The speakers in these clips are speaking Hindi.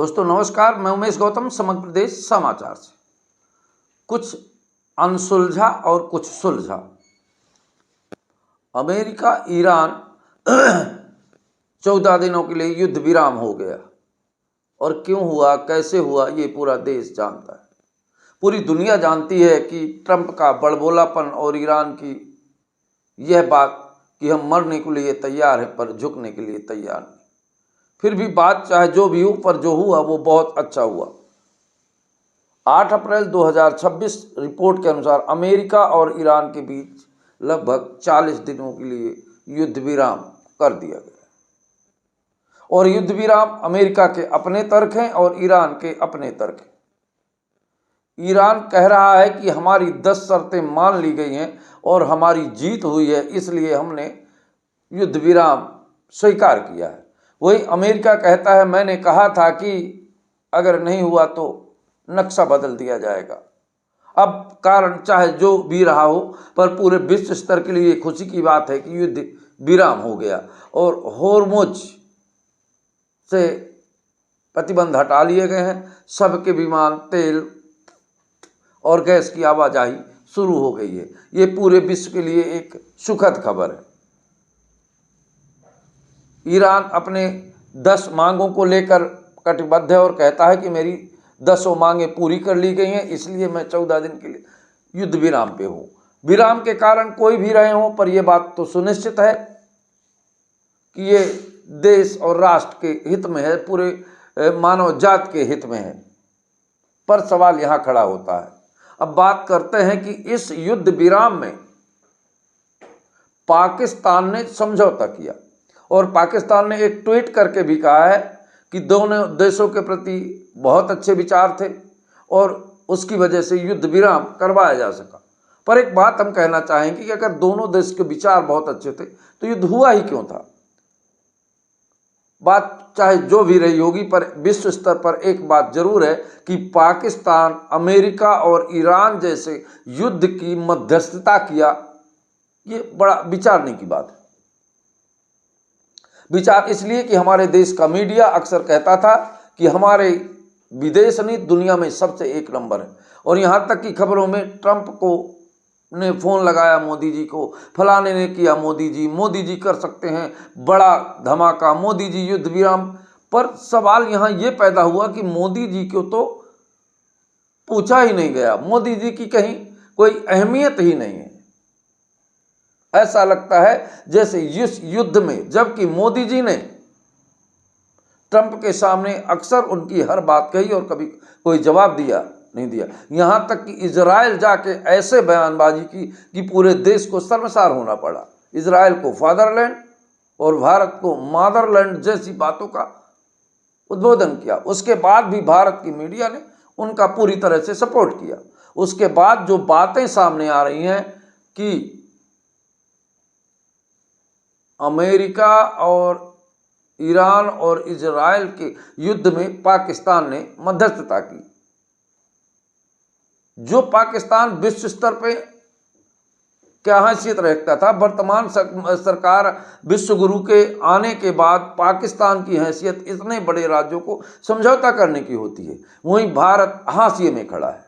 दोस्तों नमस्कार, मैं उमेश गौतम समग्र प्रदेश समाचार से। कुछ अनसुलझा और कुछ सुलझा। अमेरिका ईरान 14 दिनों के लिए युद्ध विराम हो गया और क्यों हुआ, कैसे हुआ, ये पूरा देश जानता है। पूरी दुनिया जानती है कि ट्रंप का बड़बोलापन और ईरान की यह बात कि हम मरने के लिए तैयार हैं पर झुकने के लिए तैयार नहीं। फिर भी बात चाहे जो भी हो, पर जो हुआ वो बहुत अच्छा हुआ। 8 अप्रैल 2026 रिपोर्ट के अनुसार अमेरिका और ईरान के बीच लगभग 40 दिनों के लिए युद्ध विराम कर दिया गया। और युद्ध विराम अमेरिका के अपने तर्क हैं और ईरान के अपने तर्क हैं। ईरान कह रहा है कि हमारी 10 शर्तें मान ली गई हैं और हमारी जीत हुई है, इसलिए हमने युद्ध विराम स्वीकार किया है। वही अमेरिका कहता है, मैंने कहा था कि अगर नहीं हुआ तो नक्शा बदल दिया जाएगा। अब कारण चाहे जो भी रहा हो, पर पूरे विश्व स्तर के लिए खुशी की बात है कि युद्ध विराम हो गया और होर्मुज से प्रतिबंध हटा लिए गए हैं। सबके विमान, तेल और गैस की आवाजाही शुरू हो गई है। ये पूरे विश्व के लिए एक सुखद खबर है। ईरान अपने 10 मांगों को लेकर कटिबद्ध है और कहता है कि मेरी 10 मांगें पूरी कर ली गई हैं, इसलिए मैं 14 दिन के लिए युद्ध विराम पे हूँ। विराम के कारण कोई भी रहे हों, पर यह बात तो सुनिश्चित है कि ये देश और राष्ट्र के हित में है, पूरे मानव जात के हित में है। पर सवाल यहाँ खड़ा होता है। अब बात करते हैं कि इस युद्ध विराम में पाकिस्तान ने समझौता किया और पाकिस्तान ने एक ट्वीट करके भी कहा है कि दोनों देशों के प्रति बहुत अच्छे विचार थे और उसकी वजह से युद्ध विराम करवाया जा सका। पर एक बात हम कहना चाहेंगे कि अगर दोनों देश के विचार बहुत अच्छे थे तो युद्ध हुआ ही क्यों था। बात चाहे जो भी रही होगी, पर विश्व स्तर पर एक बात जरूर है कि पाकिस्तान, अमेरिका और ईरान जैसे युद्ध की मध्यस्थता किया, ये बड़ा विचारने की बात है। विचार इसलिए कि हमारे देश का मीडिया अक्सर कहता था कि हमारे विदेश नीति दुनिया में सबसे एक नंबर है, और यहाँ तक कि खबरों में ट्रंप को ने फ़ोन लगाया मोदी जी को, फलाने ने किया मोदी जी कर सकते हैं बड़ा धमाका, मोदी जी युद्ध विराम। पर सवाल यहाँ ये पैदा हुआ कि मोदी जी को तो पूछा ही नहीं गया, मोदी जी की कहीं कोई अहमियत ही नहीं है। ऐसा लगता है जैसे इस युद्ध में, जबकि मोदी जी ने ट्रंप के सामने अक्सर उनकी हर बात कही और कभी कोई जवाब नहीं दिया। यहां तक कि इजराइल जाके ऐसे बयानबाजी की कि पूरे देश को शर्मसार होना पड़ा। इजराइल को फादरलैंड और भारत को मादरलैंड जैसी बातों का उद्बोधन किया। उसके बाद भी भारत की मीडिया ने उनका पूरी तरह से सपोर्ट किया। उसके बाद जो बातें सामने आ रही हैं कि अमेरिका और ईरान और इजराइल के युद्ध में पाकिस्तान ने मध्यस्थता की। जो पाकिस्तान विश्व स्तर पे क्या हैसियत रखता था, वर्तमान सरकार विश्व गुरु के आने के बाद पाकिस्तान की हैसियत इतने बड़े राज्यों को समझौता करने की होती है। वहीं भारत हाशिए में खड़ा है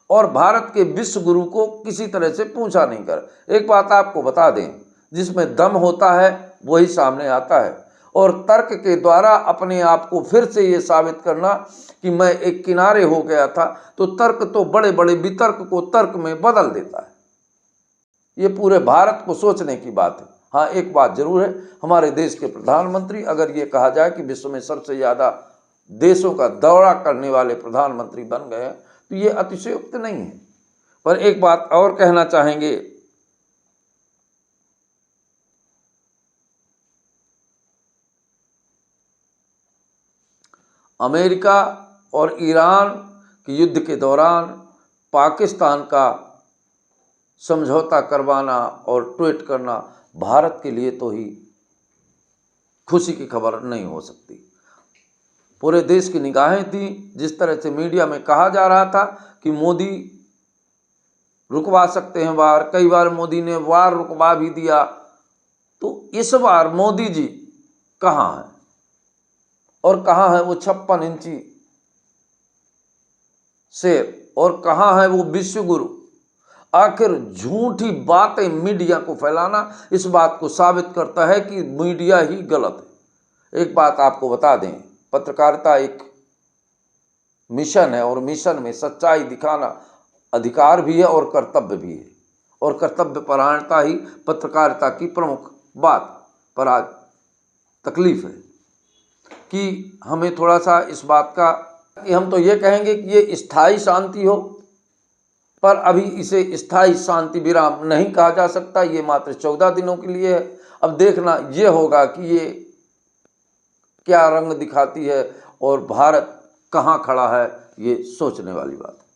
और भारत के विश्व गुरु को किसी तरह से पूछा नहीं कर। एक बात आपको बता दें, जिसमें दम होता है वही सामने आता है, और तर्क के द्वारा अपने आप को फिर से ये साबित करना कि मैं एक किनारे हो गया था, तो तर्क तो बड़े बड़े वितर्क को तर्क में बदल देता है। ये पूरे भारत को सोचने की बात है। हाँ, एक बात जरूर है, हमारे देश के प्रधानमंत्री, अगर ये कहा जाए कि विश्व में सबसे ज़्यादा देशों का दौरा करने वाले प्रधानमंत्री बन गए हैं, तो ये अतिशयोक्ति नहीं है। पर एक बात और कहना चाहेंगे, अमेरिका और ईरान के युद्ध के दौरान पाकिस्तान का समझौता करवाना और ट्वीट करना भारत के लिए तो ही खुशी की खबर नहीं हो सकती। पूरे देश की निगाहें थी। जिस तरह से मीडिया में कहा जा रहा था कि मोदी रुकवा सकते हैं वार, कई बार मोदी ने वार रुकवा भी दिया, तो इस बार मोदी जी कहाँ हैं? और कहाँ है वो 56 इंची शेर, और कहाँ है वो विश्व गुरु। आखिर झूठी बातें मीडिया को फैलाना इस बात को साबित करता है कि मीडिया ही गलत है। एक बात आपको बता दें, पत्रकारिता एक मिशन है और मिशन में सच्चाई दिखाना अधिकार भी है और कर्तव्य भी है, और कर्तव्य परायणता ही पत्रकारिता की प्रमुख बात। पर आज तकलीफ है कि हमें थोड़ा सा इस बात का कि हम तो ये कहेंगे कि ये स्थायी शांति हो, पर अभी इसे स्थायी शांति विराम नहीं कहा जा सकता। ये मात्र 14 दिनों के लिए है। अब देखना ये होगा कि ये क्या रंग दिखाती है और भारत कहाँ खड़ा है, ये सोचने वाली बात है।